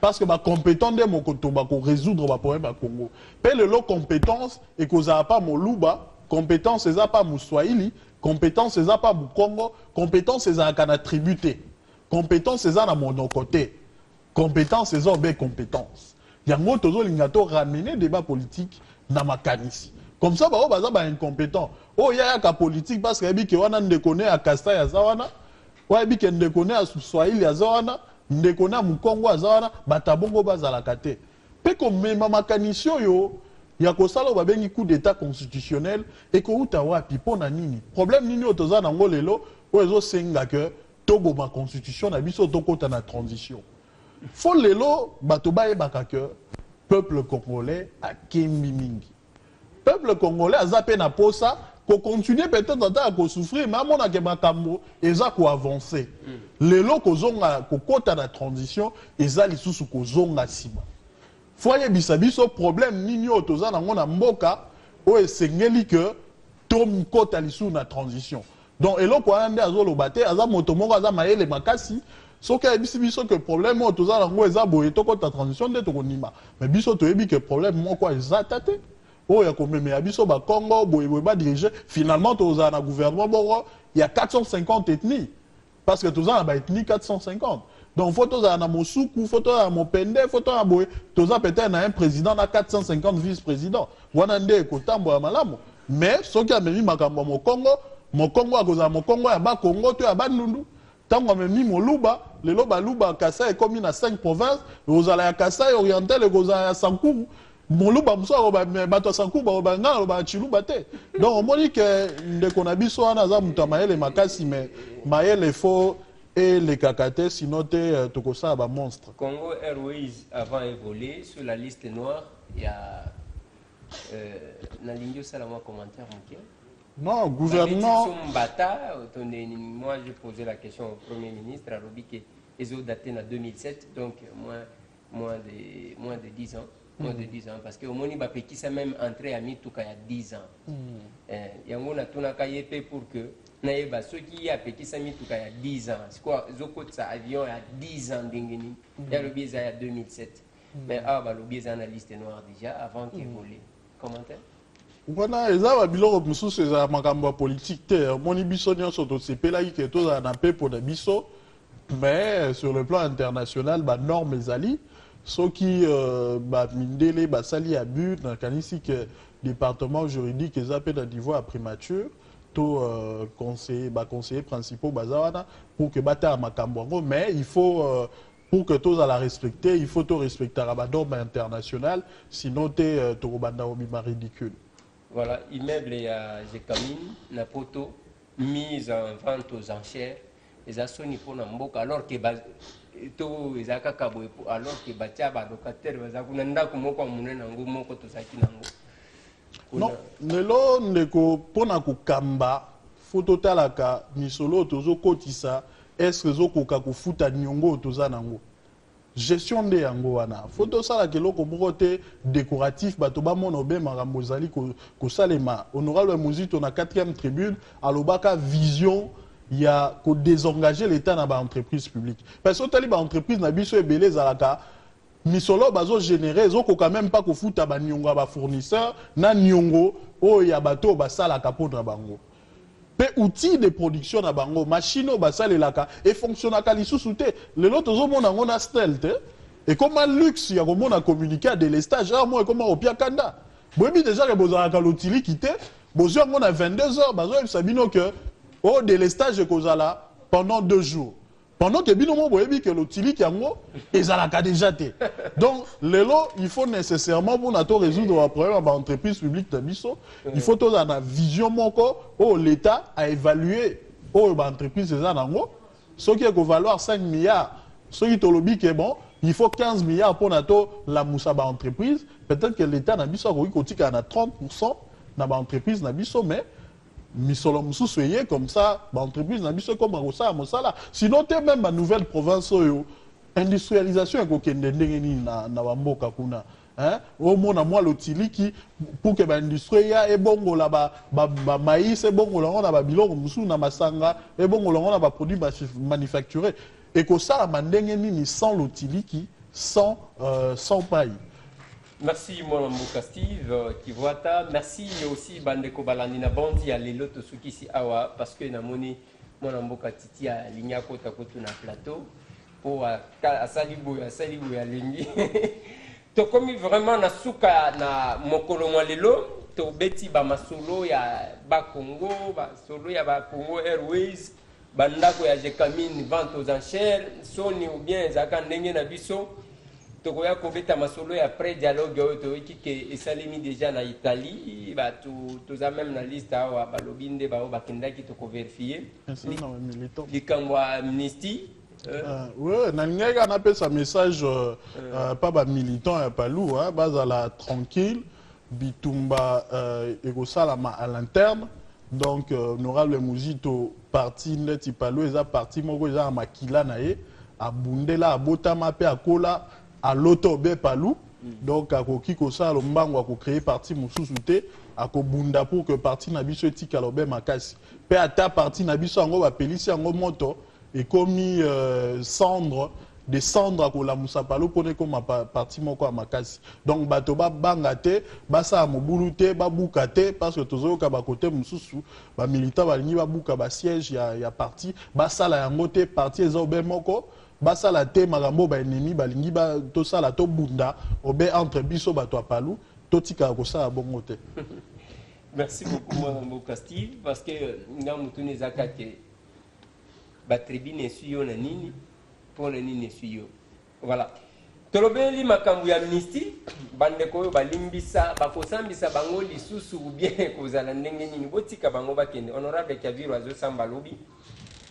Parce que ba compétent de mokoto ba ko résoudre ba problème ba Congo. Pe lelo compétence et kozala pas moluba compétence c'est pas Mouswahili, compétence c'est pas Congo, compétence c'est à Kana tributé, compétence c'est à mon côté, compétence c'est à compétence. Il y a un autre lingato ramener débat politique dans ma canisi. Comme ça, bah bah incompétent. Oh il y a politique parce que bi on a ndekone à Kasta ya zawana, ouais bi que ndekone à Swahili ya zawana, ndekone à Mukongo ya zawana, batabongo bazala kate. Pe comme ma canisi yo ya kosala ba bengi coup d'état constitutionnel et ko uta wapi pona nini problème nini otoza nango lelo o ezo senga que tobo ma constitution na biso tokota na transition fo lelo bato bayebaka que peuple congolais a kembi mingi peuple congolais aza pe na posa ko continuer peut-être à souffrir mais amona ke makambo eza ko avancer lelo kozonga kokota na transition eza lisusu kozonga sima foye bisabiso problème nini otoza nango na mboka o esengeli que tom kota lisu na transition donc eloko wana nde azoloba te aza moto moko aza mayele makasi soki ayebisi biso que problème otoza nango eza boye tokota transition nde tokonima mais biso toyebi que problème moko eza ta te oyo ya komemela biso bakongo boye boye badirige finalement tozala na gouvernement moko ya 450 ethnies parce que toza na baethnie 450 donc faut tozala na mosuku faut tozala na mopende faut tozala boye toza peut-être na un président na 450 vice-président wana nde ekotambola malamu mais soki amemi makambo mokongo akozala mokongo ya bakongo to ya bandundu ntango amemi moluba lelo baluba kasai ekomi na 5 provinces ekozala ya kasai oriental ekozala ya sankuru moluba mosusu akoba bato ya sankuru bakoba nga aloba ya chiluba te donc omoni ke ndeko na biso wana aza moto ya mayele makasi mais mayele fo et les cacatés, sinon tu ça ba monstre. Congo Airways avant évolué sur la liste noire, il y a Nalingio Salama commentaire Mouké. Non, gouvernement. Moi j'ai posé la question au Premier ministre à Robiké, ils ont daté en 2007, donc moins de 10 ans. Moins de 10 ans, parce que au moins il va qui ça même entré à Mitouka il y a 10 ans. Il y a un autre qui pour que naïba ceux qui a petit ça Mitouka il y a 10 ans. C'est quoi Zoko ça avion il y a 10 ans d'ingénie. Il y a le biais il y a 2007. Mais le biais est en liste noire déjà avant qu'il vole. Commentaire? Voilà, les gens biloko mususu za makambo politique te. Moni biso nyonso to sepela ki to za na pe pour de biso. Mais sur le plan international ba normes ezali ceux qui mindele basali abus dans kanisi que département juridique ils appellent à niveau à primature tout conseiller principaux bazawana pour que bata makambo mais il faut pour que tous à la respecter il faut tout respecter la norme internationale sinon t'es torobanda obima ridicule. Voilà, immeuble ya Jekamine na poto mise en vente aux enchères les assoni pour na mboka alors que to ezaka kabo alors que batia ba locataire bazakuna ndako moko munene nango moko tosaki nango non lelo ndeko pona kokamba foto talaka misolo tozo kotisa est-ce que zokoka kofuta nyongo toza nango gestion de yango wana foto sala keloko moko te décoratif bato ba mona be makambo zali ko salema honorable Muzito na 4e tribune alobaka vision il y a qu'au désengager l'État dans l'entreprise publique. Parce que les entreprises n'ont pas belé zalaka, misolo bazo généré, ils ont quand même pas qu'au foot à nyongo ba fournisseur, na nyongo, oh y a bateau basala capo na bango. Pe outils de production na bango, machine basale laka et fonctionne à kalisu souté. Les autres ont mon a stealth et comment luxe y a comment on communiqué à des stages, moi comment au pia kanda. Bobi déjà que bozalaka l'otili quitté, bozo on a 22 heures, bazo sabino que au délestage de Kozala pendant 2 jours. Pendant que binomo boyebi que l'otili qui yango ezalaka déjà té. Donc lelo il faut nécessairement pour nato résoudre le problème de l'entreprise publique de biso, il faut tout dans la vision moko où l'État a évalué où l'entreprise est nango, ce qui est valoir 5 milliards. Ce qui tolobi que bon, il faut 15 milliards pour nato la moussa ba entreprise, peut-être que l'État na biso ko tika na 30% na ba entreprise na biso mais misolo mususu yé comme ça l'entreprise na biso comme ça mosala sinon te même ma nouvelle province oyo industrialisation ko kende ndenge ni na mboka kuna hein au mona moi l'otili qui pour que ba industrie ya e bongo la ba maïs e bongo la na ba biloko mususu na masanga e bongo la na ba produits manufacturés et ko ça la ndenge ni sans l'otili qui sans paille. Merci mon Mboka Steve Kivuata. Merci aussi Bandeko Balandina Bandi à l'Eloto Sukisi Awa parce que na moni mon Mboka Titi à Lignako Takoto na plateau pour à Salibu à Lingi. To comme vraiment na suka na mokolo lelo to beti ba masolo ya ba Congo ba solo ya ba Congo Airways bandako ya Jekamine vente aux enchères soni ou bien zaka ndenge na biso tokoya kobeta masolo ya après dialogue oyo toyoki ke esalemi déjà na Italie bato toza même na liste awa balobi nde bao bakendaki tokoverifie likambo ya amnistie. Ouais, nalingaka napesa message pas ba militant ya palu bazala tranquille bitumba ekosalama à l'interne. Donc honorable Muzito parti neti palu eza parti moko eza makila na ye abundela abotama pe akola à l'autobe palu. Donc akoki kosala mbango ako créer parti mususu te akobunda pour que parti na biso etika lobe makasi pe ata parti na biso yango ba pelisi yango moto et commis cendre des cendres à la Moussapalo pour comme parti moko à makasi. Donc bato ba bangate basa mobulute ba bukate parce que tozo ka ba côté mususu ba militant ba lingi ba buka ba siège ya parti basa la yangote parti ezobe moko basa la te marambo ba ennemi ba lingi ba to sala to bunda obe entre biso bato apalu to tika ko sala bongo te. Merci beaucoup mon Mboka Steve parce que ngamutuni zakate ba tribune suyo na nini pour le nini suyo. Voilà. Tolobeli makambu ya amnistie bandeko yo balimbisa bakosambisa bango lisusu ou bien kozala ndenge nini botika bango bakende honorable Kaviru azo samba lobi.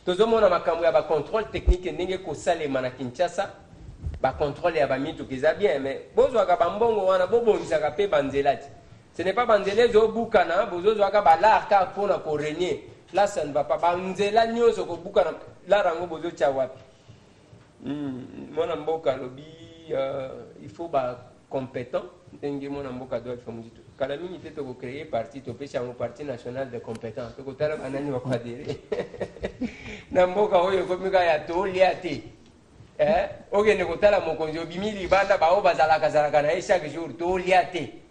Tozomona makambu ya ba contrôle technique ndenge ko salema na Kinshasa ba contrôle ya ba mitu kiza bien mais bozwa ka bambongo wana bobonza ka pe banzelati. Ce n'est pas banzelé zo bukana bozozwa ka balar ka pona ko renier. Là, ça ne va pas. Banzela nyoso ko bukana la rango bozo cha wapi. Mon amboka lobi il faut ba compétent. Ndenge mon amboka doit faire muzito. Kala mingi te to créer parti to pesa un parti national de compétents. To ko tala banani wa kwadere. Na mboka oyo ko mika ya to liate. Oge ne ko tala mokonzi obimili banda ba obazala kazala na chaque jour to liate.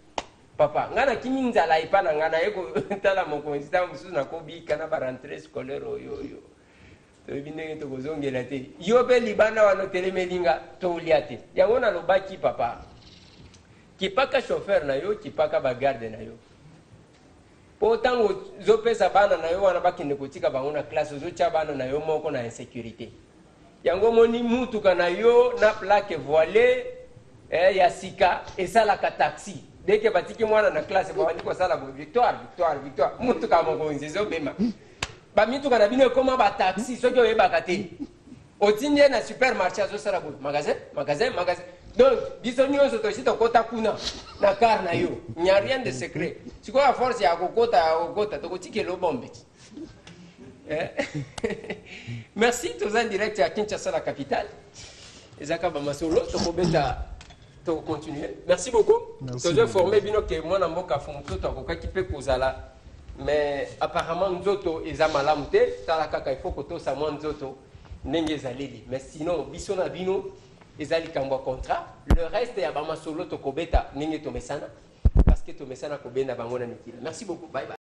Papa, ngana kimi nzala ipana ngana yeko tala mokonzi ta mususu na kobi kana ba rentrée scolaire yo. To bindenge to kozongela te. Yo pe libana wana telemelinga to liate. Yango na lobaki papa. Kipaka chauffeur na yo, kipaka ba garde na yo. Po tango zo pesa bana na yo wana bakinde kotika bango na classe zo cha bana na yo moko na insécurité. Yango moni mutu kana yo na plaque voilée ya sika esala ka taxi. Dès que batiki mwana na classe ba wandi ko sala bo victoire mutu ka mokonzi zo bema ba mitu kana bino koma ba taxi soki oyeba kate otindie na supermarché zo sala bo magasin donc biso nyonso to sito kota kuna na car na yo n'y a rien de secret siko a force ya kokota to kotike lo bombe merci tous en direct à Kinshasa la capitale ezaka ba masolo to kobeta continuer. Merci beaucoup. Merci. Je formé bino que moi na mboka fonto to ko kipe kozala mais apparemment nzoto ezamala mute tala kaka il faut que to sa mo nzoto ndenge zaleli mais sinon biso na bino ezali kambwa contrat le reste ya ba masolo to kobeta ndenge to mesana parce que to mesana ko benda bango na mikila. Merci beaucoup. Bye bye.